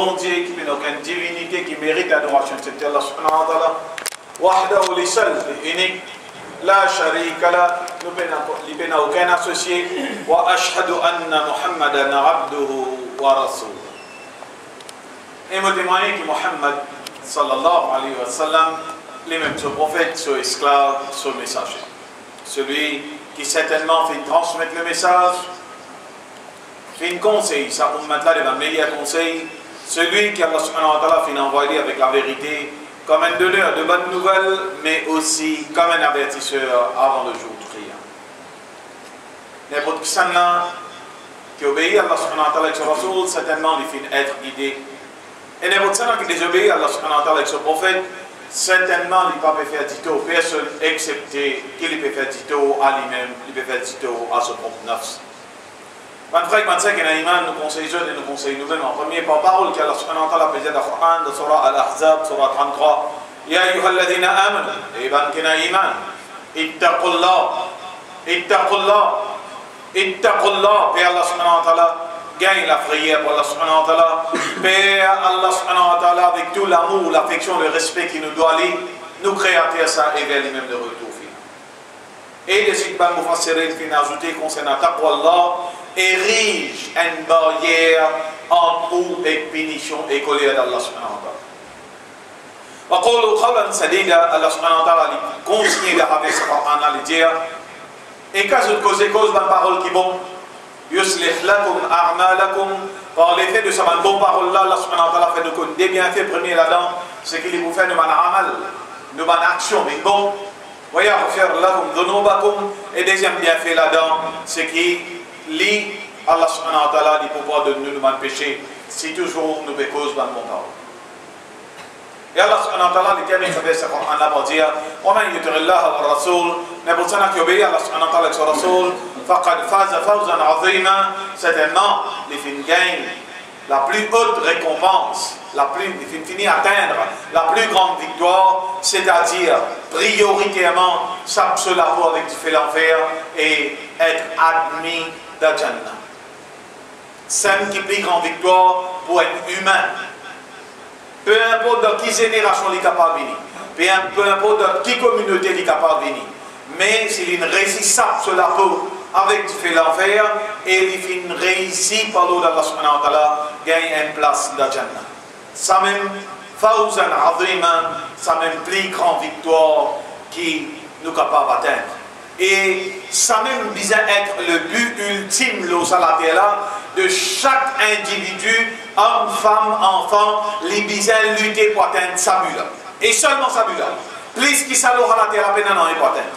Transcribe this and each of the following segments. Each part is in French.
bon Dieu, qui n'a aucune divinité qui mérite l'adoration, c'est Allah subhanahu wa ta'ala. Wahdahu li seul, unique. La sharika la, il n'a aucun associé. Wa ashhadu anna Muhammadan abduhu wa rasuluhu. Et me témoigner que Muhammad sallallahu alayhi wa sallam, les mêmes ce prophète, ce esclave, ce messager. Celui qui certainement fait transmettre le message, fait une conseil, ça ummat là les meilleurs conseils. Celui qui Allah subhanahu wa ta'ala fait envoyer avec la vérité, comme un donneur de bonnes nouvelles, mais aussi comme un avertisseur avant le jour du triomphe. N'importe qui qui obéit à Allah subhanahu wa ta'ala avec ce Rasoul, certainement il fait être guidé. Et n'importe qui désobéit à Allah subhanahu wa ta'ala avec ce prophète, certainement il ne peut pas faire dito personne, excepté qu'il peut faire dito à lui-même, il peut faire dito à son propre nafs. Mon frère, quand c'est qu'un imam nous conseille jeunes et nous conseille nous-mêmes en premier par parole qu'Allah subhanahu wa ta'ala présente dans le Coran, dans Surah Al-Ahzab, Surah 33. Ya ayyuhalladhina amanu, et ben qu'un iman, ittaqullah, ittaqullah, ittaqullah, et Allah subhanahu wa ta'ala gagne la prière pour Allah subhanahu wa ta'ala, Père Allah subhanahu wa ta'ala avec tout l'amour, l'affection, le respect qui nous doit aller, nous créateurs ça et vers lui-même de retour. Et les Sikban Moufassirin qui ont ajouté concernant Taqwa Allah, érige une barrière entre nous et punition et colère d'Allah subhanahu wa ta'ala. وقولوا قولا سديدا الله سبحانه وتعالى continue de rappeler ce Coran à le dire et quand je cause dans parole qui bon yuslih lakum a'malakum par l'effet de sa bonne parole là Allah subhanahu wa ta'ala fait de des bienfaits premier là-dedans c'est qu'il vous fait de man amal de man action mais bon voyez faire lakum dhunubakum et deuxième bienfait là-dedans c'est qui lit Allah subhanahu wa ta'ala dit pouvoir de nous man péché si toujours nous cause dans bon parole. Et Allah subhanahu wa ta'ala dit qu'il y a un verset en Allah pour dire وَمَنْ يُطِعِ اللَّهَ وَالرَّسُولَ n'importe qui obéit à Allah subhanahu wa ta'ala et son Rasoul فَقَدْ فَازَ فَوْزًا عَظِيمًا certainement les fins gagnent la plus haute récompense les fins atteindre la plus grande victoire c'est-à-dire prioritairement s'absoler la peau avec du feu l'enfer et être admis dans Jannah. C'est une plus grande victoire pour être humain. Peu importe dans qui génération il est capable de venir, peu importe dans qui communauté il est capable de venir, mais s'il ne réussit sur la peau avec du feu l'enfer et il réussit par l'eau d'Allah subhanahu wa ta'ala, gagne une place dans Jannah. Ça même, fawzan azima, ça même plus grande victoire qui nous capable d'atteindre. Et ça même vise à être le but ultime là, de chaque individu, homme, femme, enfant, les vise à lutter pour atteindre sa but. Et seulement sa but. Plus qui ça l'aura la terre à peine non, il peut atteindre.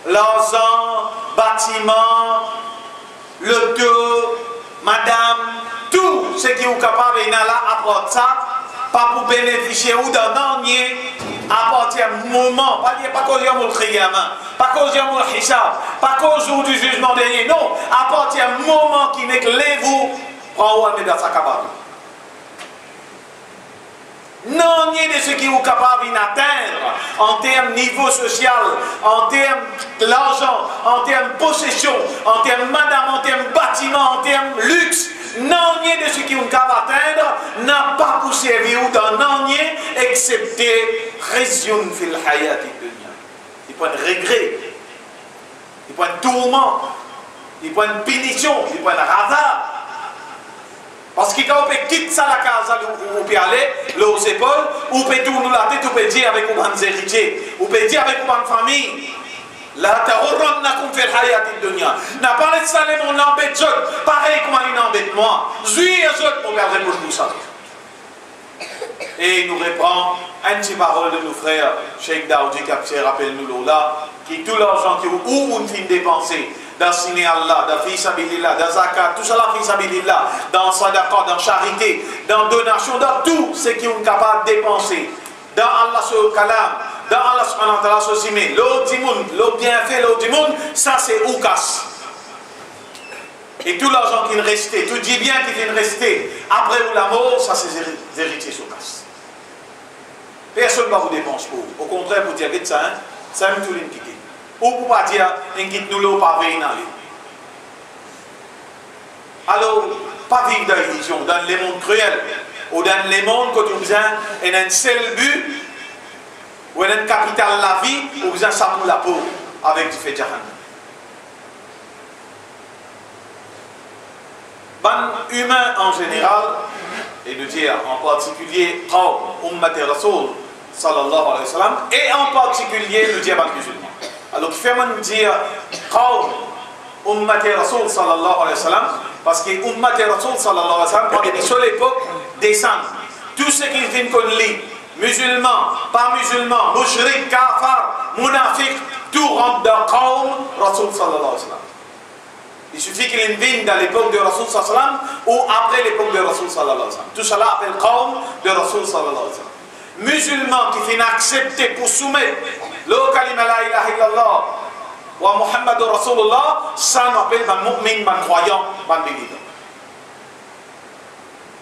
L'argent, bâtiment, l'auto, madame, tout ce qui est capable de apporter ça, pas pour bénéficier ou d'un dernier, à partir du moment, pas cause du khiyama, pas cause du hisab, pas cause du jugement dernier, non, à partir du moment qui n'est que vous, prends-vous dans sa cabane. Non, ni de ce qui est capable d'atteindre en termes niveau social, en termes d'argent, en termes de possession, en termes madame, en termes bâtiment, en termes luxe. Non, ni de ce qui est capable d'atteindre n'a pas pour servir dans non excepté résion fil hayati dunya. Il peut un regret, il peut un tourment, il peut une punition, il peut un radar. Parce que quand on peut quitter ça la casa, on peut aller, aux épaules, on peut tourner la tête, on peut dire avec les héritiers, on peut dire avec les famille. La tarourna qu'on fait hayati dunya. N'a pas laissé aller mon embête, pareil comme il embête moi. Zui et autres pour garder pour nous ça. Et il nous reprend un petit parole de nos frères, Cheikh Daoudi Kapse, rappelle-nous là, qui tout l'argent qui ou une fin dépensé. Dans Sine Allah, dans Fisabilillah, dans Zakat, tout ça là, Fisabilillah, dans Sadaqa, dans charité, dans donation, dans tout ce qui est capable de dépenser, dans Allah sur Kalam, dans Allah subhanahu wa ta'ala sur Sime, l'autre monde, l'autre bienfait, l'autre monde, ça c'est Oukas. Et tout l'argent qui est resté, tout dit bien qui vient rester, après ou la mort, ça c'est héritiers sur Oukas. Personne ne va vous dépenser pour vous. Au contraire, vous dire ça, hein, ça me tout l'indiqué. Ou pour pas dire, inquiète nous l'eau pas venir dans lui. Alors, pas vivre dans l'illusion, dans le monde cruel. ou dans les mondes, quand vous avez un seul but, ou un capital la vie, ou vous avez ça pour la peau, avec du fait Jahannam. Ben, humain en général, et de dire en particulier, Ummat Rasoul, sallallahu alayhi wa sallam, et en particulier le diable musulman. Alors, qui fait nous dire Ummat Rasoul, sallallahu alayhi wa sallam, parce que Ummat Rasoul, sallallahu alayhi wa sallam, on est sur l'époque des saints. Tous ceux qui viennent qu'on lit, musulmans, pas musulmans, mushrik, kafar, munafiq, tout rentre dans Qawm Rasoul, sallallahu alayhi wa sallam. Il suffit qu'il vienne dans l'époque de Rasoul, sallallahu alayhi wa sallam, ou après l'époque de Rasoul, sallallahu alayhi wa sallam. Tout cela appelle Qawm de Rasoul, sallallahu alayhi wa sallam. Musulmans qui viennent accepter pour soumettre le kalima la ilaha illallah wa Muhammadur Rasulullah, ça nous appelle un mu'min, un croyant, un bénédicte.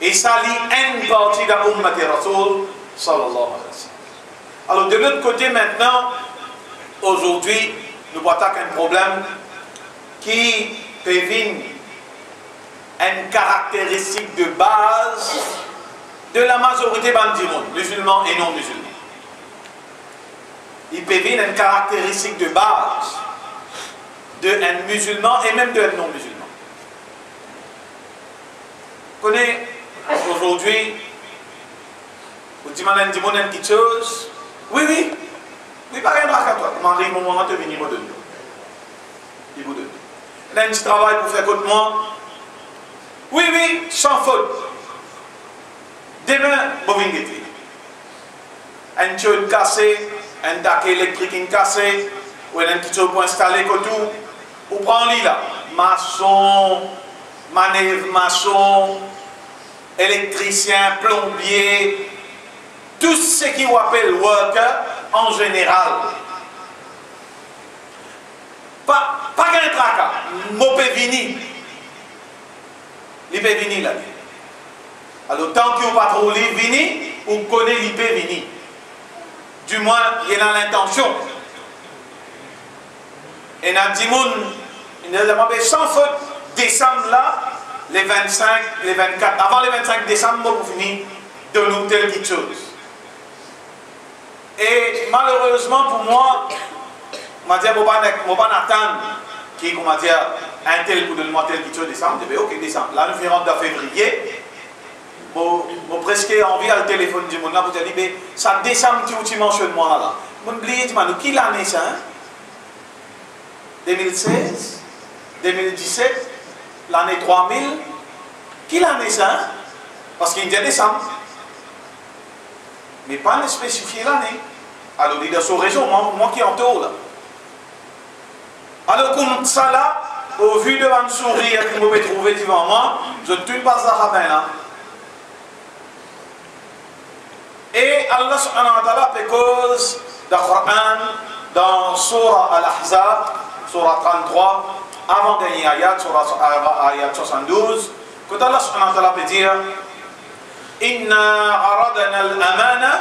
Et ça lit une partie de l'Ummat Rasoul sallallahu alayhi wa sallam. Alors de l'autre côté maintenant, aujourd'hui, nous voyons un problème qui peut venir une caractéristique de base de la majorité du monde, musulmans et non musulmans. Il peut venir une caractéristique de base d'un musulman et même d'un non musulman. Vous connaissez aujourd'hui, vous dites une petite chose, oui, pas rien à toi, comment arrive mon moment de venir me donner. Il vous donne. Il a un petit travail pour faire contre moi. Oui, sans faute. Demain, vous venez. Un tuyau cassé, un dac électrique cassé, ou un petit tuyau pour installer tout. Vous prenez là, maçon, manœuvre maçon, électricien, plombier, tout ce qui vous appelle worker en général. Pas qu'un tracas, mon pévini. Il peut venir là. Alors, tant que vous pas trop vini, vous connaissez l'IP vini. Du moins, il y a l'intention. Et dans 10 il a sans faute, décembre là, les 25, les 24, avant les 25 décembre, vous finissez de nous telle quelque chose. Et malheureusement pour moi, je vais dire, je ne vais pas attendre qui, comment dire, un tel coup de mois tel quelque chose décembre, je vais ok décembre. Là, nous faisons en février. Je presque envie à le téléphone du monde là pour te dire, ça décembre tu mentionnes moi là. Je m'oublie, tu m'as dit, qui l'année ça? 2016, 2017, l'année 3000. Qui l'année ça? Parce qu'il y a décembre. Mais pas ne spécifier l'année. Alors, il y a son réseau, moi qui entoure là. Alors, comme ça là, au vu de un sourire que vous pouvez trouver devant moi, je ne tue pas ça à là. Et Allah subhanahu wa ta'ala, à cause du Coran, dans Surah Al-Ahzab, Surah 33, avant-dernier ayat, Surah ayat 72, quand Allah subhanahu wa ta'ala peut dire Inna aradana al-amana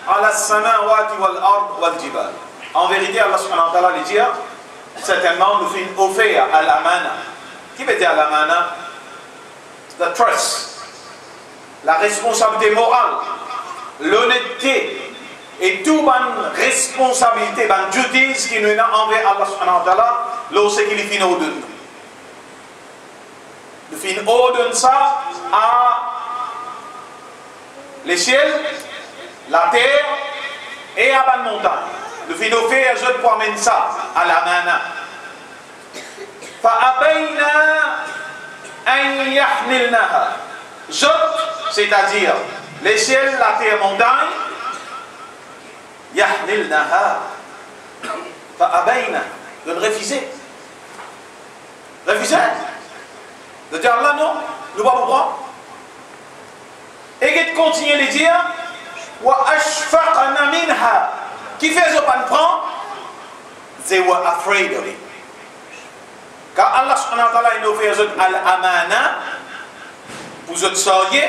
ala as-samawati wal-ard wal-jibal. En vérité, Allah subhanahu wa ta'ala lui dit certainement nous fait offert à l'amana. Qui veut dire l'amana? The trust, la responsabilité morale, l'honnêteté et toute bonne responsabilité, bonne duties qui nous a envers Allah subhanahu wa ta'ala, lorsqu'il est fini au donne. Le fin au donne ça à les ciels, la terre et à la montagne. Le fin au fait, je peux amener ça à la mana. فَأَبَيْنَا أَنْ يَحْمِلْنَهَا. C'est-à-dire les ciels, la terre, montagne, يَحْمِلْنَهَا. فَأَبَيْنَا. De refuser. Refuser. De dire là non, nous ne pouvons pas. Et de continuer de dire وَأَشْفَقْنَا مِنْهَا. Qui fait ce pas prendre? They were afraid of it. Car Allah subhanahu wa ta'ala il nous fait al-amana, vous soyez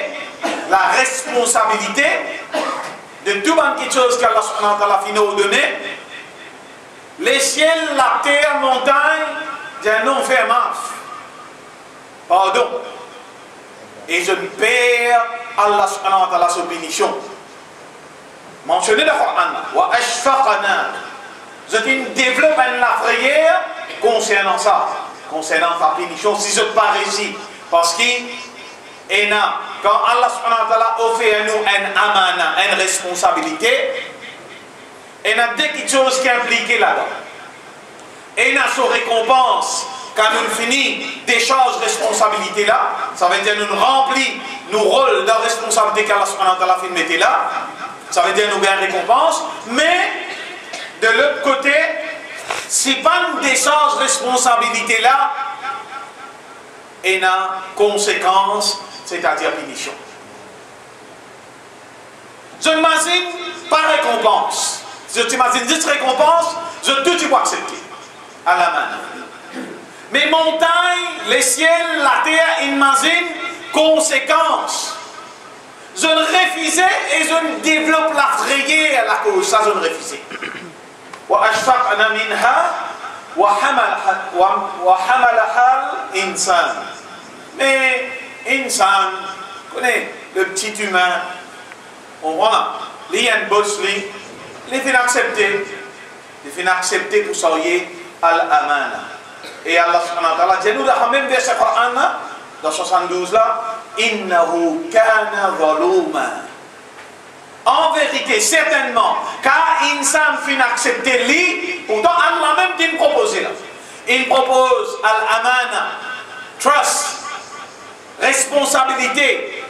la responsabilité de tout quelque chose qu'Allah subhanahu wa ta'ala finit nous donner. Les ciels, la terre, montagne, j'ai non fait marche. Pardon. Et je ne perds Allah subhanahu wa ta'ala sa bénédiction. Mentionné dans le Coran. Wa ashfaqna. Je développe une prière concernant ça. Concernant sa bénédiction. Si je pars ici. Parce que quand Allah subhanahu wa ta'ala offre à nous une amana, une responsabilité, il y a des choses qui sont impliquées là-dedans. Et il y a sa récompense. Quand nous finissons des choses, responsabilités là, ça veut dire nous remplissons nos rôles de responsabilité qu'Allah subhanahu wa ta'ala fait là. Ça veut dire nous gagnons récompense. Mais de l'autre côté, si pas des choses, responsabilités là, il y a conséquences, c'est-à-dire punition. Je m'imagine pas récompense. Je t'imagine juste récompense, je tout peux accepter. À la main. Mais montagnes, les ciels, la terre, imagine conséquences. Je ne refusais et je ne développe la frayeur à la cause. Ça, je ne refusais. Wa ashfaqna minha wa hamalaha al-insan. Mais insan, connaît le petit humain. On voit, il y a une bosse, il fait accepter. Il fait accepter pour soyez al-amana. Et Allah subhanahu wa ta'ala dit nous dans le même verset Coran dans 72 là, innahu kana zaluma. En vérité, certainement, car insan fin accepter lui, pourtant Allah même dit proposer là. Il propose al-amana, trust, responsabilité.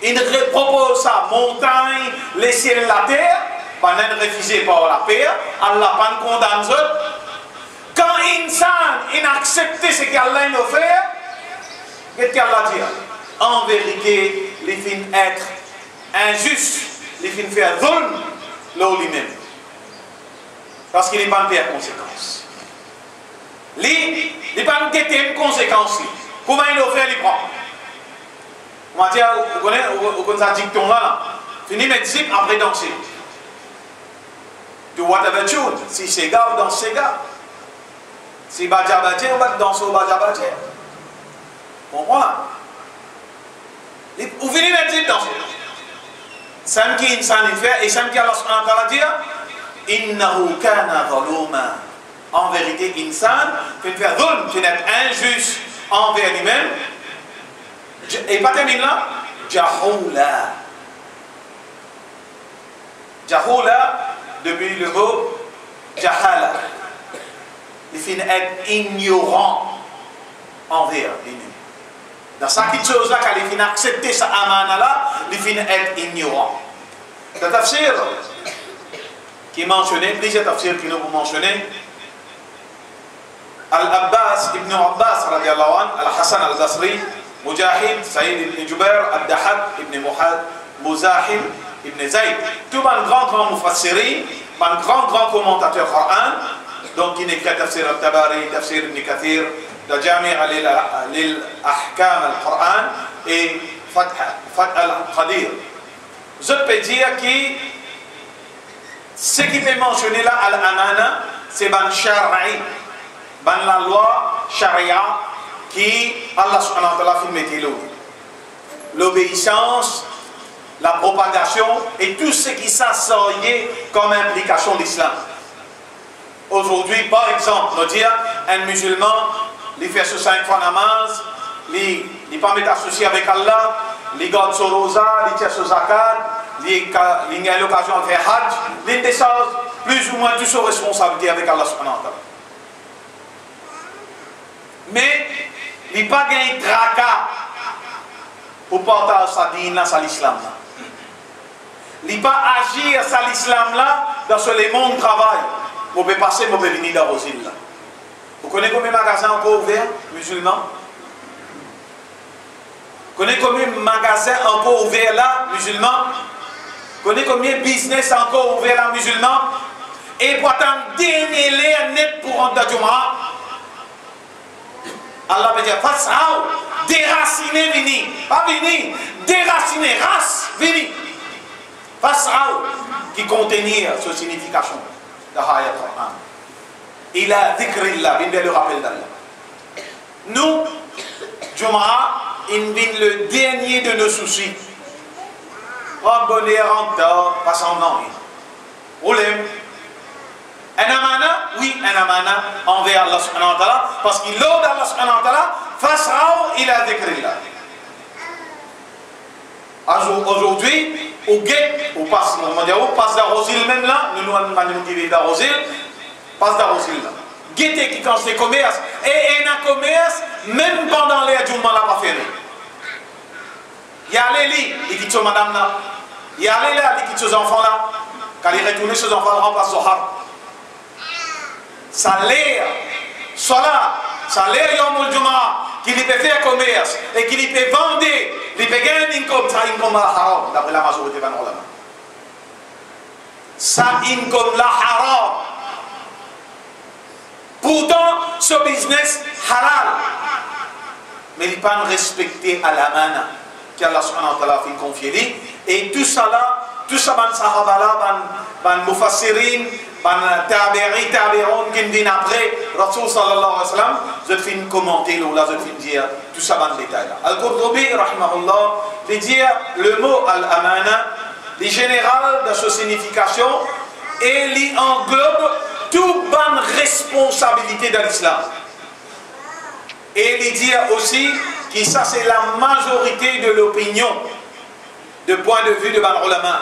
Il propose ça, montagne, les ciels, la terre, pas de refuser par la paix, Allah pas de condamne. Quand insan accepte ce qu'Allah a offert, qu'est-ce qu'Allah dit? En vérité, il finit être injuste, il finit faire zulm là lui-même. Parce qu'il n'est pas de conséquence. Il n'est pas de conséquence. Comment il offert, il prend. On va dire, vous connaissez ça dicton là, fini mes disciples après danser. To whatever tune, si c'est gars, on danse c'est gars. Si Badja Badja, on va danser au Badja Badja. On voit. Vous venez de dire danser. Sam qui insan fait et Sam qui Allah subhanahu wa ta'ala dit innahu kana zaluma. En vérité, insan fait faire zulm, fait être injuste envers lui-même. Et pas termine là, Jahoula. Jahoula, depuis le mot Jahala. Il finit être ignorant envers lui-même. Dans cette chose-là, quand il finit accepter sa amana-là, il finit être ignorant. Le tafsir qui est mentionné, plusieurs tafsirs qui nous ont mentionné, Al-Abbas, Ibn Abbas, Al-Hassan al-Basri, Mujahid, Saïd ibn Jubair, Al-Dahab, Ibn Muzahim, Ibn Zayd, tout un grand mufassiri, un grand commentateur Coran, donc il écrit Tafsir al-Tabari, Tafsir ibn Kathir, le Jami' al-Ahkam al-Quran et Fath al-Qadir. Je peux dire que ce qui est mentionné là, al-Amana, c'est ban Shara'i, ban la loi Sharia qui Allah subhanahu wa ta'ala fait mettre l'obéissance, la propagation et tout ce qui s'associe comme implication d'islam. Aujourd'hui, par exemple, on dit un musulman, il fait ce 5 fois namaz, il ne pas mettre associé avec Allah, il garde son rosa, il tient son zakat, il a l'occasion de faire hajj, il des choses plus ou moins toutes ses responsabilités avec Allah subhanahu wa ta'ala. Mais il n'a pas gagné tracas pour porter sa dîne à l'islam. Il n'a pas agir à l'islam là dans le monde du travail. Vous pouvez passer, vous pouvez venir dans vos îles là. Vous connaissez combien de magasins encore ouverts, musulmans? Vous connaissez combien de magasins encore ouverts là, musulmans? Vous connaissez combien de business encore ouverts là, musulmans? Et pour attendre démêler net pour rentrer dans le Jumu'ah. Allah veut dire, déraciner, vini. Pas vini, déraciner, race, vini. Qui contenir cette signification de l'ayat Coran. Il a dhikrillah, il vient le rappel d'Allah. Nous, Jumu'ah, il vient le dernier de nos soucis. en bonheur, en tort, pas sans nom. Problème. Un amana, oui, un amana envers Allah subhanahu wa ta'ala, parce qu'il l'ode Allah subhanahu wa ta'ala, fas'aw ila dhikrillah. Aujourd'hui, au guet, au passe, on passe d'Arosil même là, nous nous avons dit d'Arosil, passe d'Arosil là. Guettez qui quand c'est commerce, et un commerce, même pendant les adjouments là, pas fait. Il y a les lits, il dit madame là, il y a les là, il dit aux enfants là, quand il retourne ses enfants, remplace Zohar. Ça l'air, cela, ça l'air Yom Juma, qu'il peut faire commerce et qu'il peut vendre, il peut gagner un income, ça income la haram, d'après la majorité de nos ça income la haram. Pourtant, ce business halal, mais il n'est pas respecté à la mana qu'Allah subhanahu wa ta'ala fait confier. Et tout ça là, tout ça, ban sahaba là, ban mufassirin, tabi'i, tabi'un qui viennent après, Rasul sallallahu alayhi wa sallam, je te fais commenter, là, je te fais dire tout ça dans le détail. Al-Qurtubi, rahimahullah, il dit le mot al-amana, il général de sa signification et il englobe toute bonne responsabilité de l'islam. Et il dit aussi que ça c'est la majorité de l'opinion, de point de vue de Ban Ulama.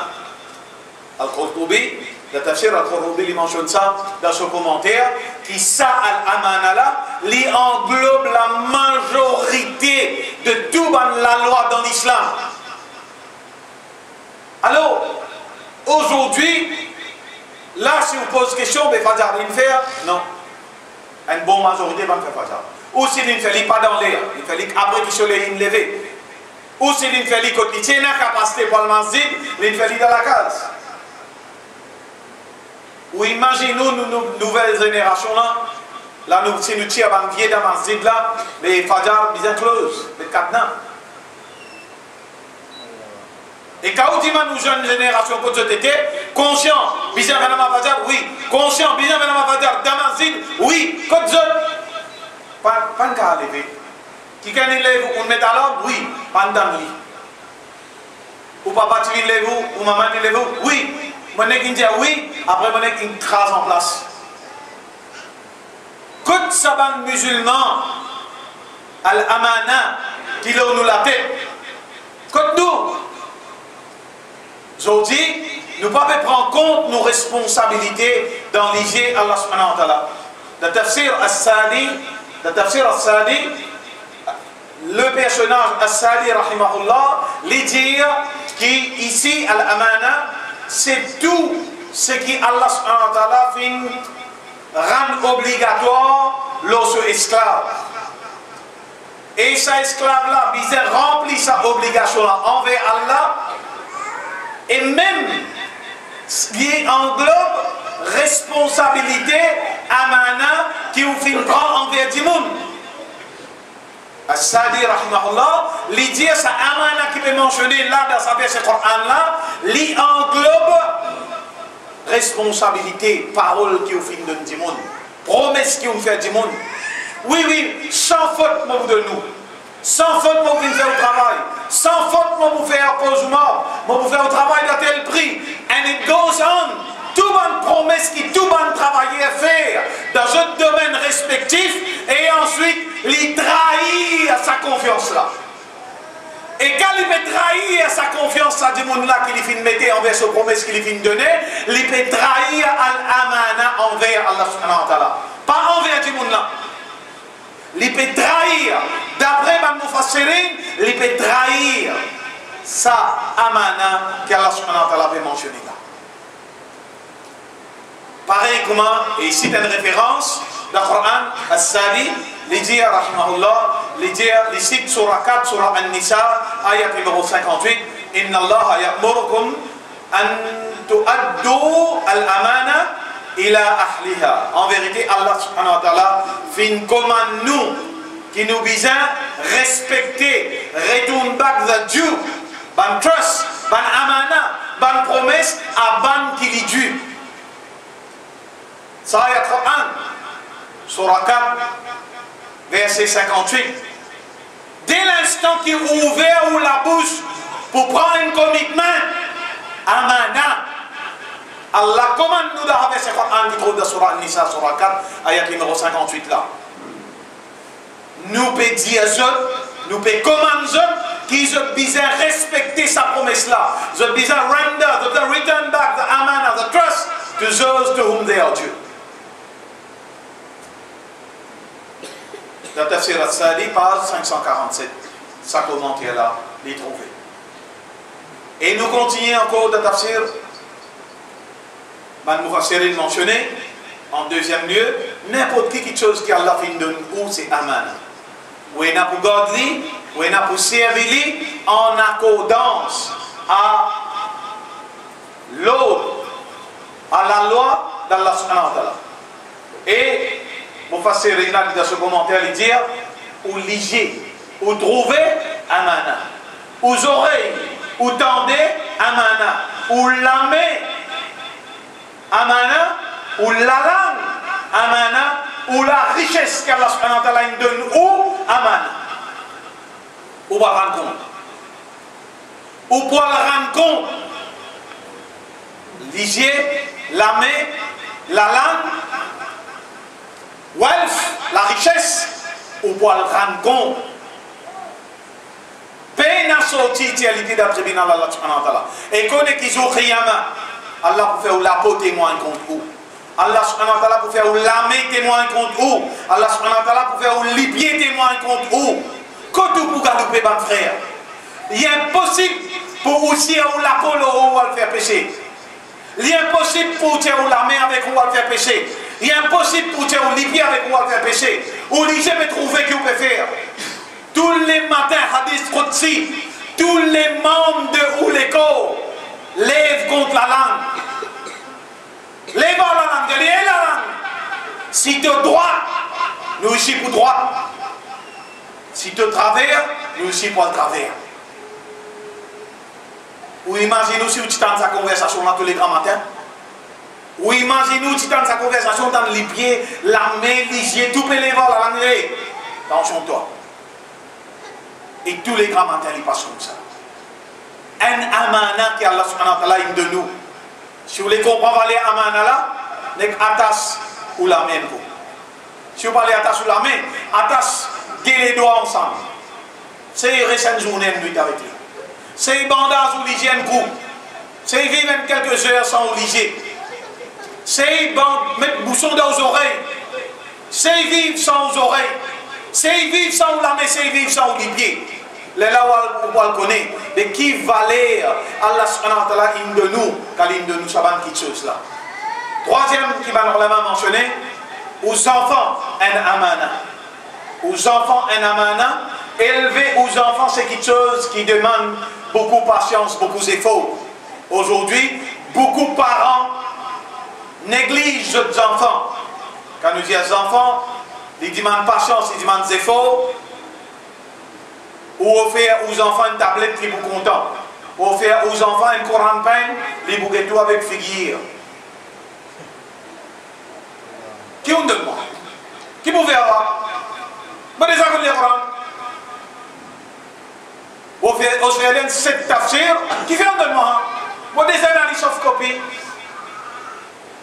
Al-Qurtubi, le tafsir Al-Qurtubi, il mentionne ça dans son commentaire, qui ça al-amana là, il englobe la majorité de toute la loi dans l'islam. Alors, aujourd'hui, là, si vous posez question, mais Fadjar, il fait, non. Une bonne majorité va faire Fadjar. Ou s'il ne fait pas dans l'air, il fait après qu'il se l'ait levé. Ou s'il ne fait quand il tient la capacité pour le masjid, il fait dans la case. Ou imaginez-nous, nous, nouvelle génération là, nous, si nous tirons un vieux dans le masjid là, les Fadjar, bien close, les cadenas. Et quand nous jeunes générations, quand j'étais conscient, bien venant à Fadjar, oui, conscient, bien venant à Fadjar, dans masjid, oui, quand je pas un cas levé. Qui gagne lève, on met à l'ordre, oui, pendant lui. Ou papa tu lève, ou maman tu lève, oui. Mon nez qui dit oui, après mon nez qui crase en place. Quand saban musulman, al-amana, qui leur nous la tête, quand nous, aujourd'hui, nous ne pouvons pas prendre compte nos responsabilités dans l'IG Allah subhanahu wa ta'ala. Le tafsir as-Sadi, le personnage as-Sadi, rahimahullah, lui dit qu'ici, al-amana, c'est tout ce qui Allah subhanahu wa ta'ala rend obligatoire lorsque esclave. Et sa esclave-là, il remplit sa obligation-là envers Allah. Et même, il englobe responsabilité, amana, qui vous fait prendre envers du monde. As-Sadi, rahimahullah, il dit ça amana qui est mentionné là dans sa verset Coran-là, il englobe responsabilité, parole qui vous fait du monde, promesse qui vous fait du monde. Oui, oui, sans faute, mon de nous. Sans faute, mon vous faire au travail. Sans faute, mon vous faire posement. Mon vous faire au travail à tel prix. And it goes on. Tout bonne promesse qui tout bon travail à faire dans un domaine respectif et ensuite il trahit à sa confiance là. Et quand il peut trahir à sa confiance à du monde là qu'il finit de mettre envers sa promesse qu'il finit de donner, il peut trahir al-amana envers Allah subhanahu wa ta'ala. Pas envers du monde là. Il peut trahir, d'après Ban Mufassirin, il peut trahir sa amana qu'Allah subhanahu wa ta'ala peut mentionner là. Pareil comment, et ici c'est une référence, le Coran, As-Sadi, il dit, rahimahullah, il cite surah 4, surah An-Nisa, ayat numéro 58, Inna Allah ya'murukum an tu'addu al-amana ila ahliha. En vérité, Allah subhanahu wa ta'ala fin commande nous, qui nous vise respecter, return back the due, ban trust, ban amana, ban promesse, à ban qui lui due. Ça y est, Coran, surah 4, verset 58. Dès l'instant qu'il ouvert la bouche pour prendre un commitment, de Surah Nisa, Surah 4, ayat numéro 58 là. Nous pouvons dire, nous pouvons commander qu'ils ont besoin de respecter sa promesse là. Ils ont besoin de render, de return back the amana, the trust to those to whom they are due. Dans Tafsir al-Sadi, page 547, ça commentaire là, les trouver. Et nous continuons encore dans Tafsir, Ban Mufassirin mentionné, en deuxième lieu, n'importe qui chose qui Allah fait donne ou c'est amana. Ou est pour godly, ou est pour servir en accordance à l'ordre, à la loi d'Allah subhanahu wa ta'ala. Et Mufassirin dans ce commentaire, il dit, ou liger, ou trouver amana, ou oreilles, ou tendez amana, ou la main amana, ou la langue amana, ou la richesse qu'Allah subhanahu wa ta'ala donne ou amana. Ou pas rendre compte. Ou pour le rendre compte. Lisier, la main, la langue, wealth, la richesse, ou pour le rendre compte. Peine à sortir de l'idée d'après Allah subhanahu wa ta'ala. Et connaît qu'ils ont rien. Allah pour faire la peau témoin contre vous. Allah subhanahu wa ta'ala pour faire l'armée témoin contre vous. Allah subhanahu wa ta'ala pour faire les pieds témoin contre vous. Quand vous pouvez galoper, mon frère, il est impossible pour vous tirer la peau ou le faire pécher. Il est impossible pour tirer la main avec vous à le faire pécher. Il est impossible pour tirer les pieds avec vous à le faire pécher. Ou les jamais trouver que vous pouvez faire. Tous les matins, hadith Qudsi, tous les membres de ou les corps lèvent contre la langue. Lève la langue, lève la langue. Si tu es droit, nous ici pour droit. Si tu es travers, nous ici pour le travers. Ou imaginez-nous si tu tentes sa conversation là tous les grands matins. Ou imaginez-nous si tu tentes sa conversation dans les pieds, la main, les yeux, tout peut lever la langue. Attention-toi. Et tous les grands matins, ils passent comme ça. Un amana qui Allah subhanahu wa ta'ala de nous. Si vous voulez comprendre les amana là, n'est atas ou la main. Si vous parlez atas ou la main, atas, les doigts ensemble. C'est une récente journée de nuit avec lui. C'est bandage ou l'hygiène groupe. C'est vivre même quelques heures sans l'hygiène. C'est mettre bouchon dans les oreilles. C'est vivre sans oreilles. C'est vivre sans la main, c'est vivre sans les pieds. Les là où on le connaît. Mais qui valait Allah subhanahu wa ta'ala de nous, quand il de nous, ça va quelque chose là. Troisième qui va normalement mentionner, aux enfants, un amana. Aux enfants, un amana. Élever aux enfants, c'est quelque chose qui demande beaucoup de patience, beaucoup d'efforts. Aujourd'hui, beaucoup de parents négligent leurs enfants. Quand nous disons enfants, ils demandent patience, ils demandent des efforts. Ou offrir aux enfants une tablette qui vous content. Ou offrir aux enfants une Coran de pain, les bouquets tout avec figure. Qui on donne moi? Qui vous verra? Mais déjà vous les Coran. Ou offrir une cette tafsir, qui fait on donne moi? Moi déjà dans les soft copy.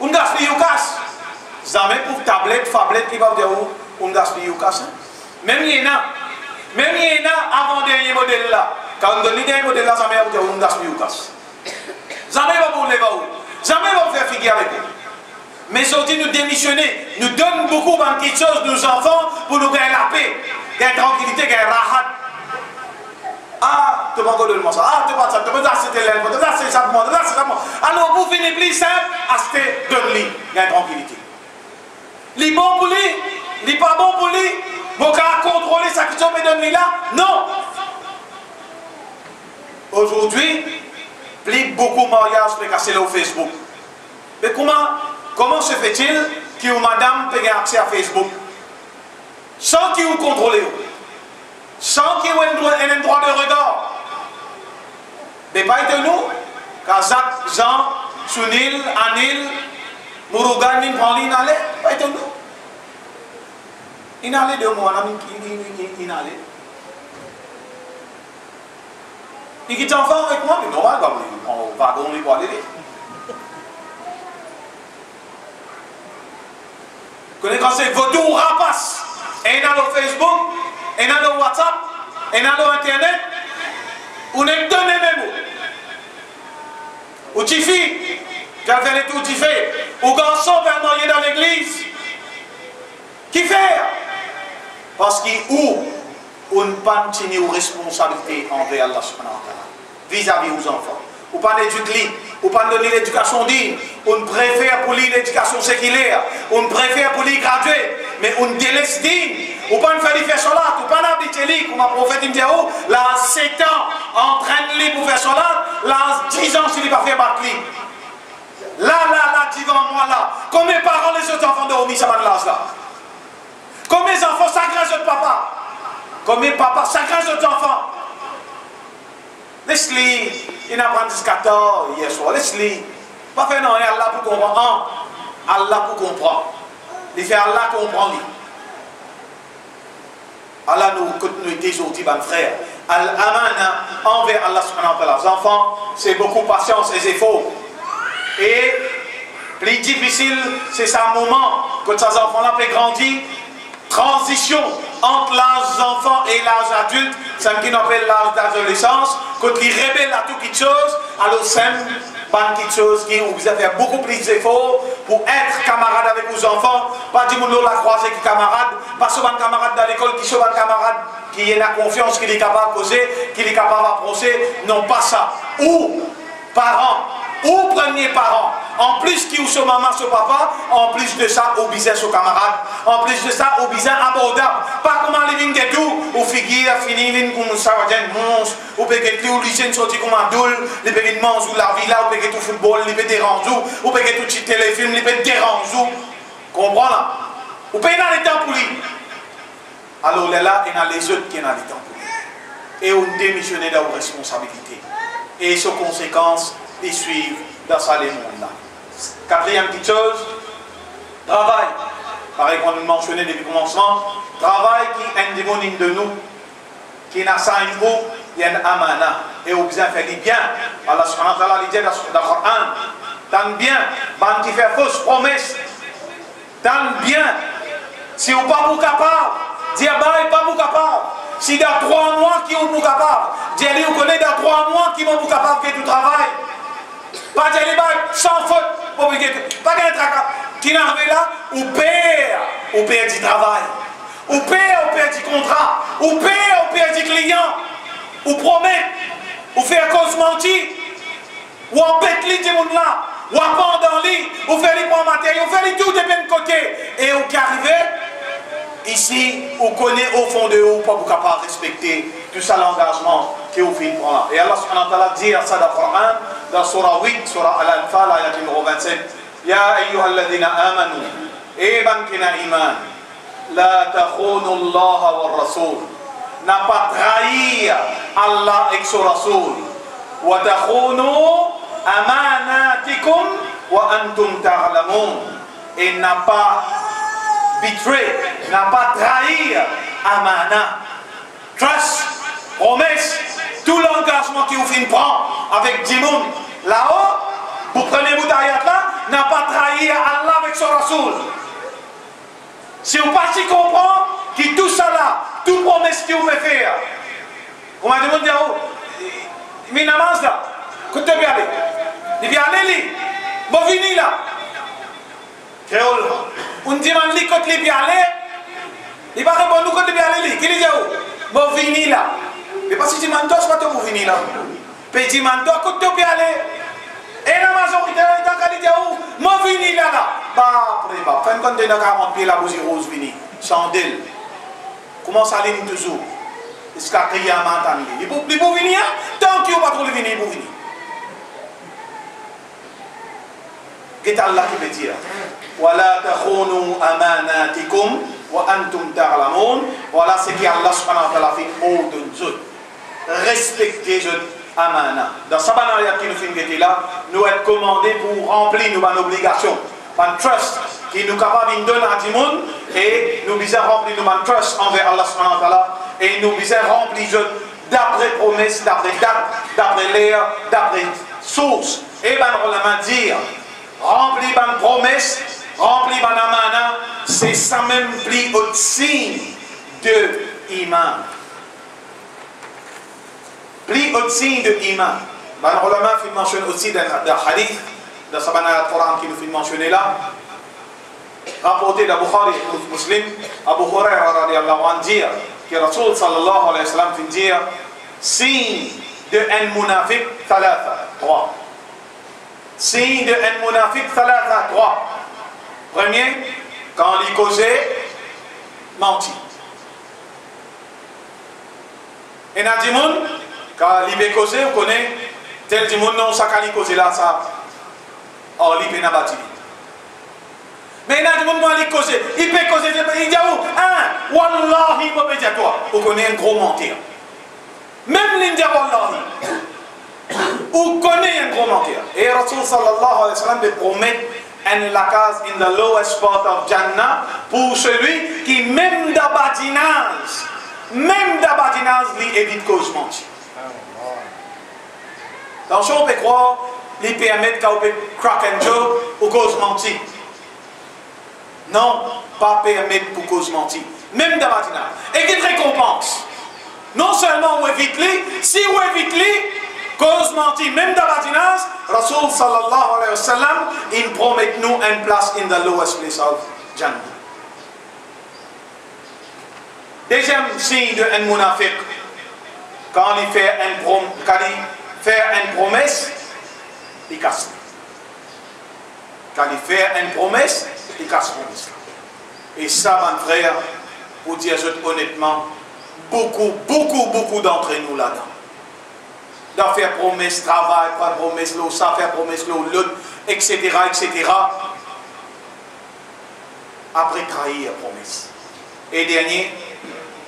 On gaspille ou casse. Jamais pour tablette, fablette qui va vous dire où on gaspille ou casse. Même il y en a. Même il y en a avant dernier modèle là. Quand on donne le dernier modèle là, jamais vous dire où on gaspille ou casse. Jamais va vous lever où. Jamais va vous faire figuer avec vous. Mais aujourd'hui nous démissionner, nous donnons beaucoup de petites choses nos enfants pour nous gagner la paix, gagner la tranquillité, gagner la rahat. Ah, tu vas encore donner ça. Ah, tu vas ça, tu vas acheter l'aile, tu vas acheter ça pour moi, tu vas acheter ça pour moi. Alors vous finissez plus simple, acheter, donne-lui, gagner la tranquillité. Les bons pour lui, les pas bons pour lui, vous pouvez contrôler ça qui tombe et donne-lui là. Non. Aujourd'hui, plus beaucoup de mariages sont cassés là au Facebook. Mais comment se fait-il que madame peut avoir accès à Facebook sans qu'il vous contrôle, sans qu'il ait un droit de regard? Mais pas de nous, Kazak, Jean, Sunil, Anil, Murugan, Nimpralin, allez, pas de nous. Il allait de moi, il allait. Il dit enfant avec moi, mais normal, on va aller. Quand c'est vaudou rapace, et dans le Facebook, et dans le WhatsApp, et dans le Internet, on est donné même. Ou tu fais, qui a fait tout, tu fais. Ou garçon va marier dans l'église. Qui fait? Parce qu'on ne pas tenir aux responsabilités envers Allah subhanahu wa ta'ala, vis-à-vis aux enfants. Ou pas d'éduquer, ou pas donner l'éducation digne. On préfère pour lui l'éducation séculaire. On préfère pour lui graduer. Mais on délaisse digne. Ou pas faire lui faire salat. Ou pas n'habiter lui, comme le prophète dit, là 7 ans, entraîne-lui pour faire salat. Là 10 ans, s'il ne pas fait battre lui. Là, devant moi là. Comme mes parents, les autres enfants dorment, ça va de l'âge là. Comme mes enfants, s'agressent de papa. Comme mes papas, s'agressent de enfants. Laisse-les, il n'a pas dit 14 hier soir, laisse-les. Pas faire non, Allah pour comprendre. Allah pour comprendre. Il fait Allah comprendre. Allah nous continue aujourd'hui, mon frère. Al-Amana envers Allah subhanahu wa ta'ala. Les enfants, c'est beaucoup de patience et efforts. Et plus difficile, c'est ce moment que ces enfants-là peuvent grandir. Transition entre l'âge d'enfant et l'âge adulte, c'est ce qu'on appelle l'âge d'adolescence. Quand ils rebellent à toute chose, alors c'est une chose qui vous a fait beaucoup plus d'efforts pour être camarade avec vos enfants. Pas du monde la croisé qui camarade, pas seulement camarade dans l'école, qui soit un camarade qui a la confiance, qu'il est capable de poser, qu'il est capable d'approcher. Non, pas ça. Ou parents, ou premier parent, en plus qui ou son maman, son papa, en plus de ça, au bizarre son camarade, en plus de ça, au bizarre abordable. Pas comment les lignes de tout, ou figure, finir, comme ça, monstre, ou peut que tout, lycée, sorti comme un doule, les petits monstres, ou la villa, ou peut que tout football, les petits dérangeaux, ou peut que tout petit téléfilm, les petits dérangeaux. Comprends là? Ou peut y avoir les temps pour lui. Alors là, il y a les autres qui ont les temps pour lui. Et on démissionne de leurs responsabilités. Et ses conséquences, ils suivent dans ça les mondes là. Quatrième petite chose, travail. Pareil qu'on nous mentionnait depuis le commencement, travail qui est indépendant de nous, qui n'a pas un mot, il y a un amana. Et au besoin de faire du bien. Allah subhanahu wa ta'ala dit dans le Coran, tant bien, quand tu fais fausse promesse, tant bien, si on n'est pas capable, dire bah n'est pas capable. Si dans 3 mois qui sont capables, dire vous connaissez dans 3 mois qui sont capables de tout travail. Pas dire sans faute, pas de tracas. Qui n'arrive là, ou perd du travail, ou perd du contrat, ou perd du client, ou promet, ou fait cause mentir, ou embête les gens là, ou abandonne les, ou fait les bons matériaux, ou fait les tout de même côté, et où qui arrive, ici, on connaît au fond de vous, pas vous capable de respecter tout ça l'engagement que vous faites prendre là. Et Allah subhanahu wa ta'ala dit ça dans le Coran, dans Surah 8, Surah Al-Anfal, ayat numéro 27. Ya ayyuhalladhina amanu, ban kina iman, la takhunu Allah wa rasul. N'a pas trahir Allah et son Rasoul. Wa takhunu amanatikum wa antum ta'lamun. Et n'a pas betray, n'a pas trahir amana, trust, promesse, tout l'engagement que vous finissez prendre avec Dimoun là-haut, vous prenez vous d'ayat là, n'a pas trahi Allah avec son Rasoul. Si vous passez comprendre que tout ça là, toute promesse que vous pouvez faire, on m'a demandé, mais namaz là, que tu veux aller, il vient aller, bon venez là. Créole, on dit man li quand il vient aller, il va répondre nous quand il vient aller, qui dit bon venez là. Mais parce que tu m'entends, c'est pas toi pour venir là. Petit manteau, quand tu peux aller. Et la majorité, dans le cas de moi venir là. Bah, après, quand tu es dans 40 pieds, la bougie rose venir. Chandelle. Comment ça ligne toujours? Est-ce qu'il y a un mantan? Il faut venir, tant qu'il n'y a pas trop de venir, il faut venir. Qu'est-ce Allah qui veut dire? Wala takhunu amanatikum wa antum ta'lamun. Voilà ce qui Allah subhanahu wa ta'ala fait au de nous. Respectez je amana. Dans Sabana qui nous fait là, nous être commandés pour remplir nos obligations. Un trust qui nous capable de donner à tout le monde et nous bisons remplir nos trust envers Allah subhanahu wa ta'ala et nous bisons remplir d'après promesse, d'après date, d'après l'air, d'après source. Et ben on va dire remplir une promesse, remplir une amana, c'est ça même plus au signe de iman. Plus au signe de iman. Ben, les ulama fait mentionner aussi d'un hadith, dans sa banane Coran qui nous fait mentionner là, rapporté d'Abu Khari et Muslim, Abu Hurairah radiallahu anhu dit que Rasul sallallahu alayhi wa sallam fait dire signe de un munafiq thalatha, 3. Signe de un munafiq thalatha, 3. Premier, quand il causait, menti. Et dans le monde, quand il veut causer, on connaît, tel du monde, non, ça quand il cause là, ça, oh, il peut n'abattre. Mais dans le monde, quand il cause, il peut causer, il dit, ah, wallahi, il peut dire toi, on connaît un gros mentir. Même l'India, wallahi, on connaît un gros mentir. Et Rasul sallallahu alayhi wa sallam de promettre and la case in the lowest part of Jannah pour celui qui même d'abadinage lui évite cause menti. Dans ce on peut croire les permettre qu'on peut crack and joke ou cause menti. Non, pas permettre pour cause menti. Même d'abadinage. Et qu'il récompense. Non seulement on évite lui, si on évite lui, cause menti, même d'abadinage, Rasul sallallahu alayhi wa sallam, il promet nous une place in the lowest place of Jannah. Deuxième signe de un munafiq, quand il fait une promesse, il casse. Quand il fait une promesse, il casse la promesse. Et ça, mon frère, pour dire honnêtement, beaucoup d'entre nous là-dedans. D'en faire promesse, travail, pas de promesse, ça, faire promesse, l'autre, etc., etc. Après trahir la promesse. Et dernier,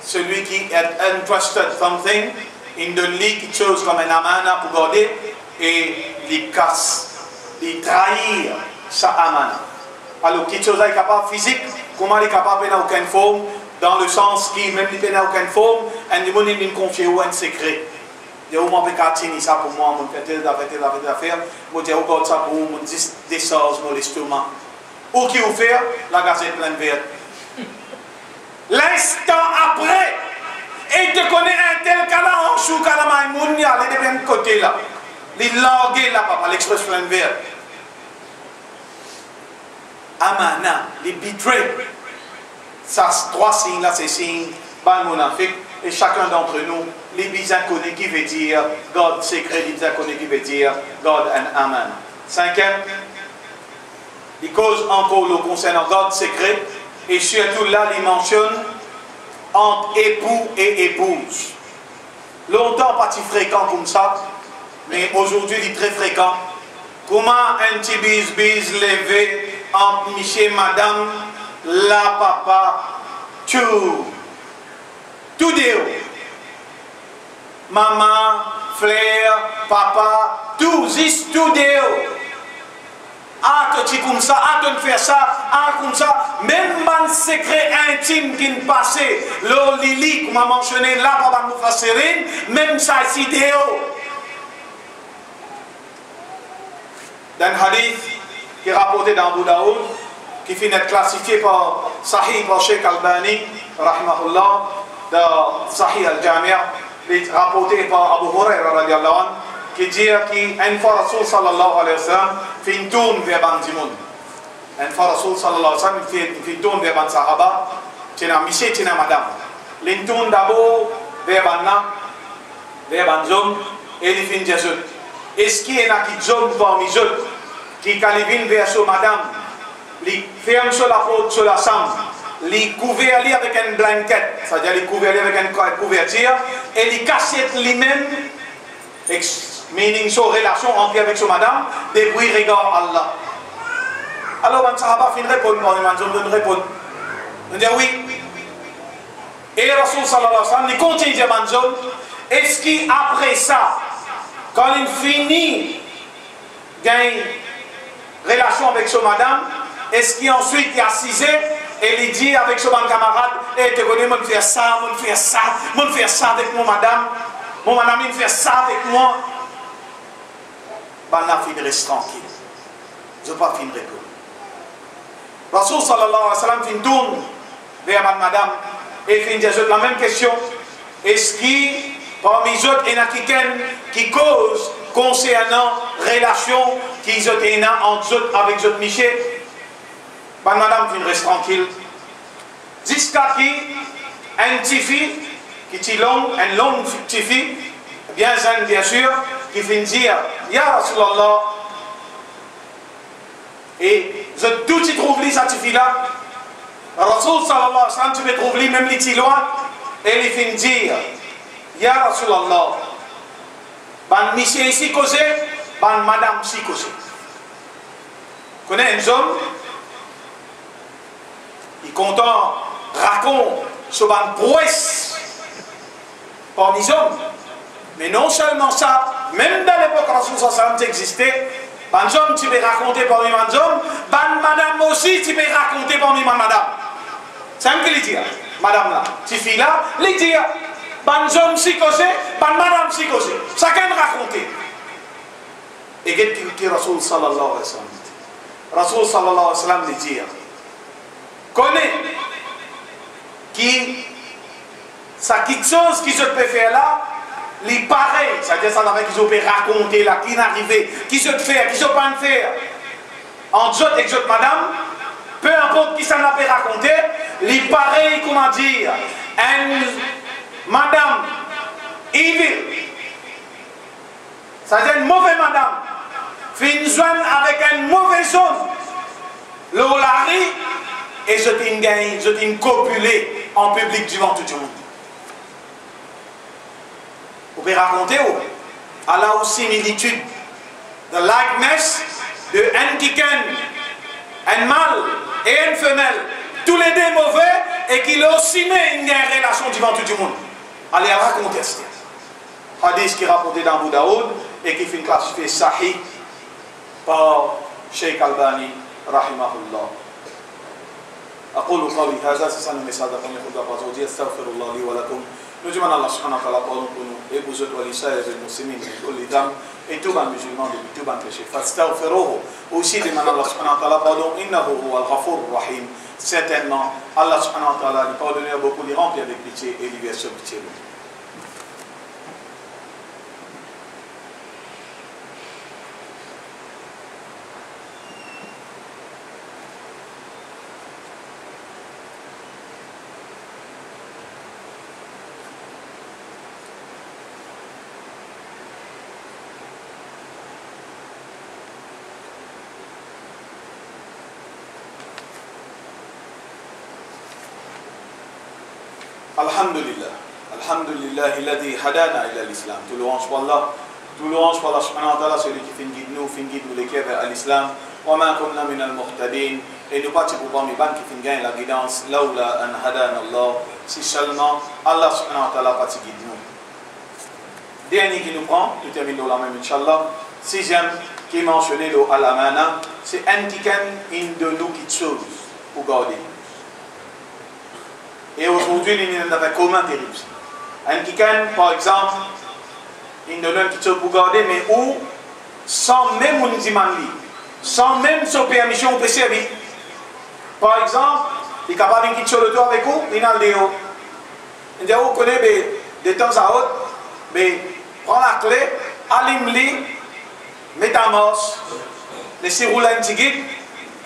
celui qui est entrusted something, il donne lui quelque chose comme un amana pour garder et il casse, il trahit sa amana. Alors, quelque chose est capable physique, comment il est capable dans aucune forme, dans le sens qui, même il n'a aucune forme, et il ne confie ou un secret. Je vais vous dire ça pour moi, je vais faire des affaires, je vais vous ça pour moi, je vais des choses dans l'estomac. Ou qui vous fait, la gazette pleine verte. L'instant après, et te connaît un tel cas-là, en chou, cas-là, il y a les deux côtés là. Il largué là, papa, l'express pleine verte. Amana, les betray. Ça, 3 signes là, c'est signes, ban monafik. Et chacun d'entre nous, les bizarres qui veut dire God secret, les bizarres qui veut dire God and Amen. 5e, il cause encore le concernant God secret, et surtout là, il mentionne entre époux et épouse. Longtemps, pas si fréquent comme ça, mais aujourd'hui, il est très fréquent. Comment un petit bis levé entre monsieur et madame, la papa, tout déo. Maman, frère, papa, tout déo. Ah, tu comme ça, ah, tu fais ça, ah, comme ça. Même un secret intime qui ne passait, le Lili, comme a mentionné là, papa nous fait serine, même ça, c'est déo. Dans un hadith qui est rapporté dans Abu Daoud, qui finit d'être classifié par Sahih par Sheikh Albani, rahimahullah, dans Sahih al-Jami', rapporté par Abu Hurairah radiallahu anhu, qui dit qu'une fois Rasul sallallahu alayhi wa sallam fait une tourne vers Bandimoun. Une fois Rasul sallallahu alayhi wa sallam fait une tourne vers Band Sahaba, c'est un monsieur, c'est une madame. Il tourne d'abord vers Banzom et il fait une Jésus. Est-ce qu'il y a qui zone parmi eux qui calvine vers ce madame, il ferme sur la porte, sur la chambre, il couvert avec une blanquette, c'est-à-dire il couvert avec une couverture, et il cassette lui-même, meaning sa relation entre avec ce madame, depuis regard Allah. Alors, les Sahaba finissent de répondre, on dit oui. Et le Rasul sallallahu alayhi wa sallam, il continue à dire, est-ce qu'après ça, quand il finit gagne relation avec ce madame, est-ce qu'ensuite il est assisé et il dit avec ce camarade, et tu connais, je faire ça avec mon madame, il fait ça avec moi. Ben la fin reste tranquille. Je ne vais pas finir répondre. Rasoul sallallahu alayhi wa sallam fin tourne vers madame et fin dit la même question. Est-ce qu'il parmi eux il y a quelqu'un qui cause concernant relation qu'ils ont entre eux avec eux Michel? Madame fin reste tranquille. Jusqu'à qui un petit fille qui est long, une longue petite fille, bien sûr, qui fin dire Ya Rasulallah. Et je tout y trouve cette fille-là. Rasoul sallallahu alayhi wa sallam, tu me trouves même les petits loin. Et il fin dire Ya Rasulallah. Ban monsieur ici causé, ban madame ici causé. Connais un homme? Il content, raconte sur ban prouesse parmi les hommes. Mais non seulement ça, même dans l'époque où Rasoul sallallahu alayhi wa sallam existait, ban homme tu peux raconter parmi ban homme, ban madame aussi tu peux raconter parmi ma madame. C'est un qui dit, madame là, cette fille là, il dit, ban homme si causé, ban madame si causé. Chacun raconter. Et qu'est-ce que Rasoul sallallahu alayhi wa sallam dit? Rasoul sallallahu alayhi wa sallam dit, connais qui ça quelque chose qui se peut faire là, les pareil, c'est-à-dire ça avec qu'ils ont pu raconter là, qui n'arrivait, qui se faire, qui se pas faire. Entre eux et eux, madame, peu importe qui ça n'a pas raconté, les pareil, comment dire, madame, evil, c'est-à-dire une mauvaise madame, fait une zone avec un mauvais homme, le lari, et je t'ai copulé en public devant tout le monde. Vous pouvez raconter où Allah a similitude, the likeness de un kiken, un mâle et une femelle, tous les deux mauvais et qu'il a aussi mis une relation devant tout le monde. Allez raconter ça. Hadith qui est rapporté dans Abu Daoud et qui fait classifier Sahih par Sheikh Albani, rahimahullah. أقول قولي هذا سيسان المساعدة قم يقول دابا أستغفر الله لي ولكم نجمع الله سبحانه وتعالى قولون كنوا إبوزت ولسائر المسلمين من كل ذنب et tout ban musulman de tout ban péché فاستغفروه aussi demande Allah subhanahu wa ta'ala pardon إنه هو الغفور الرحيم certainement Allah subhanahu wa ta'ala lui pardonner beaucoup lui remplit avec pitié et lui verser pitié. Alhamdulillah, Alhamdulillah, الذي هدانا إلى الإسلام. Tout louange pour Allah, tout louange pour Allah subhanahu wa ta'ala, celui qui fait guide nous les cœurs vers l'islam. وما كنا من المهتدين. Et nous pas pour parmi ban qui fait gagner la guidance. Laoula an hadana Allah. Si seulement Allah subhanahu wa ta'ala pas guide nous. Dernier qui nous prend, nous terminons la même Inch'Allah. Sixième qui est mentionné le al-amana, c'est un qui une de nous qui chose pour garder. Et aujourd'hui, il y a un commun terrible. Un kikan, par exemple, il ne donne qu'il pour garder, mais où, sans même une dimandi, sans même sa permission, on peut servir. Par exemple, il est capable de quitter le toit avec vous, il a le déo. Il dit, vous connaissez de temps à autre, mais prends la clé, allume-les, métamorphe, laissez rouler un petit guide,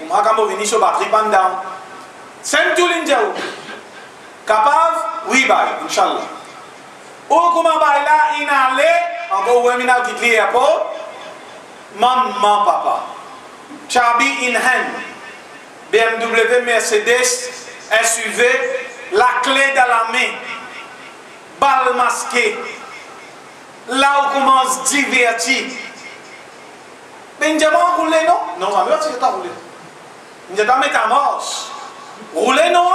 pour que venir sur la batterie pendant. C'est tout l'indiaou. Capable, oui, bah, Inch'Allah. Ou comment bah là, il a allé, encore où il a quitté l'airport, maman, papa, Chabi in hand, BMW, Mercedes, SUV, la clé dans la main, balle masquée, là où commence à divertir. Mais il n'y a pas roulé, non? Non, ça ne veut pas rouler. Il n'y a pas métamorphe. Rouler, non?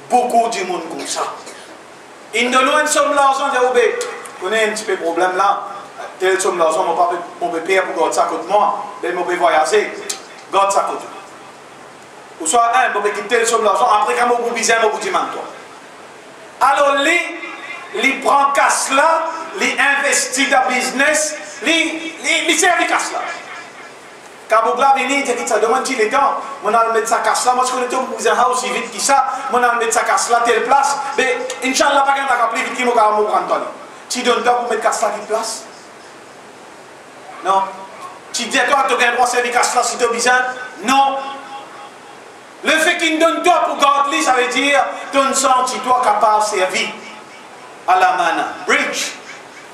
Beaucoup de monde comme ça. Ils donnent une somme d'argent, on a un petit peu de problème là. Telle somme d'argent, on peut payer pour garder ça contre moi. Mais on peut voyager, garde ça contre moi. Ou soit, on peut quitter telle somme d'argent, après quand on peut viser, on peut dire toi. Alors, les prend casse là, les investit dans le business, les servent casse là. Kabogla vini, dit ça demande il est temps. On a le mettre sa casse là, moi je connais tout vous en aussi vite qui ça, on a le mettre sa casse là telle place. Mais Inch'Allah pas quelqu'un qui plus vite qui m'a prendre Antoine. Tu donnes temps pour mettre casse là qui place? Non. Tu dis toi tu as le droit de servir casse là si tu as besoin? Non. Le fait qu'il donne toi pour garder, ça veut dire ton senti toi capable de servir à la mana. Bridge.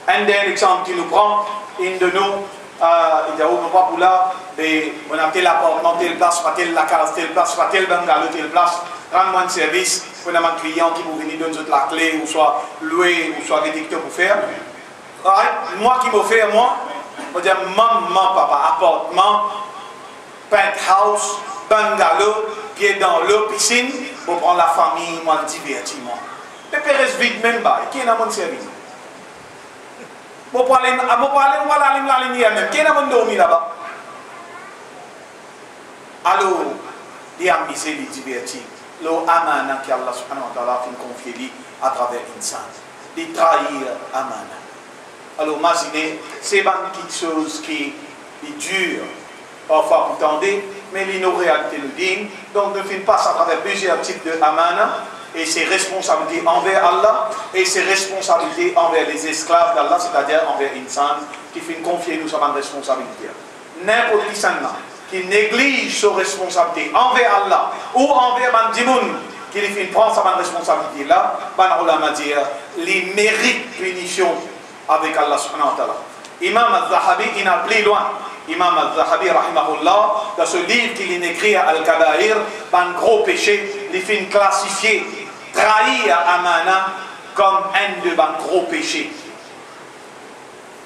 And then l'exemple qui nous prend, une de nous. Il y a pas pour là, on a tel appartement, telle place, pas telle la case, telle place, pas tel bungalow, telle place, rendre-moi un service, on a un client qui vous venir donner la clé, ou soit louer, ou soit détecteur pour faire. Moi qui m'offre, moi, je dis maman, papa, appartement, penthouse, bungalow, pied dans l'eau, piscine, pour prendre la famille, moi le divertissement. Mais Pérez vite même pas, qui est dans mon service? Je vais aller la ligne même. Qui est dans dormi là-bas? Alors, les ambitieux, les divertis, le amana que Allah subhanahu wa ta'ala a confié à travers l'insan. Les trahir amana. Alors, imaginez, c'est une petite chose qui est dure, parfois pour tendre, mais nos réalités nous disent. Donc, nous faisons passer à travers plusieurs types de amana. Et ses responsabilités envers Allah et ses responsabilités envers les esclaves d'Allah, c'est-à-dire envers Insan, qui fait confier nous sa responsabilité. N'importe qui néglige ses responsabilités envers Allah ou envers Bandimoun, qui fait prendre sa responsabilité là, Banarulama dire, les mérites punition avec Allah subhanahu wa ta'ala. Imam al-Zahabi, il a plus loin. Imam al-Zahabi, rahimahullah, dans ce livre qu'il a écrit à Al-Kabair, un gros péché, il fait classifier trahir Amana comme un de nos gros péchés.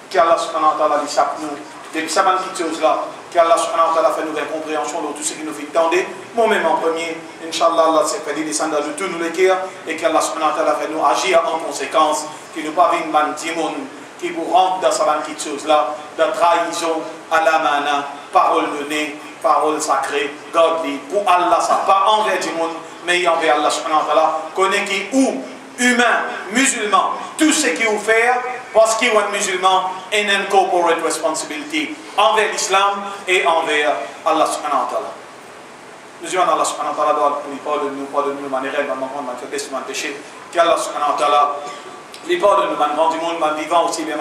Qu'Allah subhanahu wa ta'ala dit ça pour nous. Depuis ça, petite chose là, qu'Allah subhanahu wa ta'ala fait nous une compréhension de tout ce qui nous fait tendre. Moi-même en premier, Inch'Allah, Allah s'est fait descendre de tous nous les cœurs et qu'Allah subhanahu wa ta'ala fait nous agir en conséquence, qui nous pas une bonne timon, qui vous rentre dans sa petite chose là, de trahison à l'amana, parole donnée, parole sacrée, godly, pour Allah, ça pas envers du monde, mais envers Allah subhanahu wa ta'ala, connaît qui ou humain, musulman, tout ce qui vous fait, parce qu'il est musulman, et une corporate responsibility envers l'islam et envers Allah subhanahu wa ta'ala. Nous disons Allah subhanahu wa ta'ala doit pardonner nous, manière, de faiblesse, de péché, qu'Allah subhanahu wa ta'ala les pardonne nous, grand du monde, vivant aussi, bien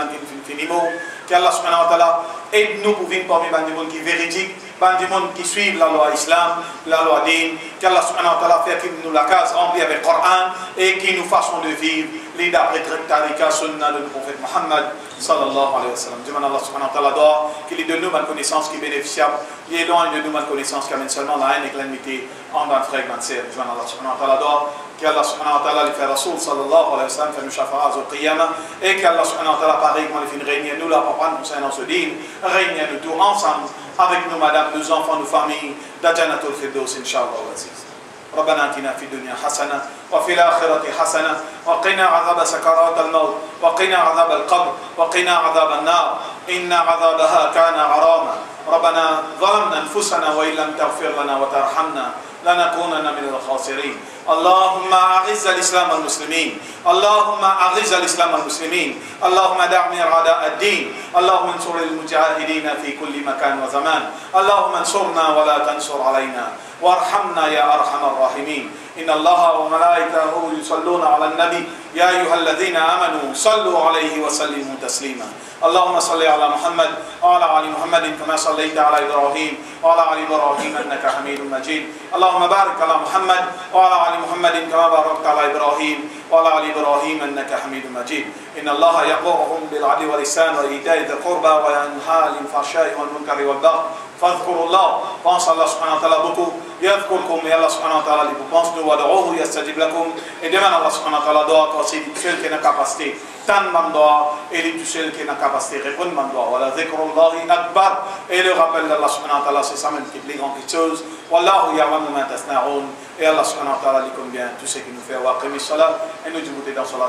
finiment, qu'Allah subhanahu wa ta'ala aide-nous pour vivre parmi les gens qui sont véridiques, les gens qui suivent la loi islam, la loi din, qu'Allah subhanahu wa ta'ala fait que nous la case remplie avec le Coran et qui nous façon de vivre les d'après tarika sunna de notre prophète Muhammad sallallahu alayhi wa sallam. Demande Allah subhanahu wa ta'ala d'or qu'il donne nous une connaissance qui est bénéficiable, il est loin de nous une connaissance qui amène seulement la haine et l'ennemité en d'un frère et d'un sœur. Demande Allah subhanahu wa ta'ala d'or qu'Allah subhanahu wa ta'ala lui fait Rasoul sallallahu alayhi wa sallam fait nous shafa'a au qiyamah et qu'Allah subhanahu wa ta'ala pareil comme il fait régner nous là pour prendre concernant ce din, régner nous tous ensemble avec nos madame, nos enfants, nos familles, d'Ajanatul Firdaus inshallah wa aziz. ربنا اتنا في الدنيا حسنه وفي الاخره حسنه وقنا عذاب سكرات الموت وقنا عذاب القبر وقنا عذاب النار ان عذابها كان غراما ربنا ظلمنا انفسنا وان لم تغفر لنا وترحمنا لنكونن من الخاسرين اللهم اعز الاسلام والمسلمين اللهم اعز الاسلام والمسلمين اللهم دعم اعداء الدين اللهم انصر المجاهدين في كل مكان وزمان اللهم انصرنا ولا تنصر علينا وارحمنا يا ارحم الراحمين ان الله وملائكته يصلون على النبي يا ايها الذين امنوا صلوا عليه وسلموا تسليما اللهم صل على محمد وعلى ال محمد كما صليت على ابراهيم وعلى ال ابراهيم انك حميد مجيد اللهم بارك على محمد وعلى ال محمد كما باركت على ابراهيم وعلى ال ابراهيم انك حميد مجيد ان الله يأمرهم بالعدل والإحسان وإيتاء ذي القربى وينهى عن الفحشاء والمنكر والبغي فاذكروا الله pense Allah subhanahu wa ta'ala beaucoup يذكركم et Allah subhanahu wa ta'ala vous pense nous wad'uhu yastajib lakum et demande Allah subhanahu wa ta'ala doit quand c'est seul qui a capacité tant man doit et les tout seul qui a capacité répondre man doit wala dhikrullahi akbar et le rappel d'Allah subhanahu wa ta'ala c'est ça même qui est grand quelque chose wallahu ya'lamu ma tasna'un et Allah subhanahu wa ta'ala dit combien tout ce qui nous fait wa qimis salat et nous débouter dans salat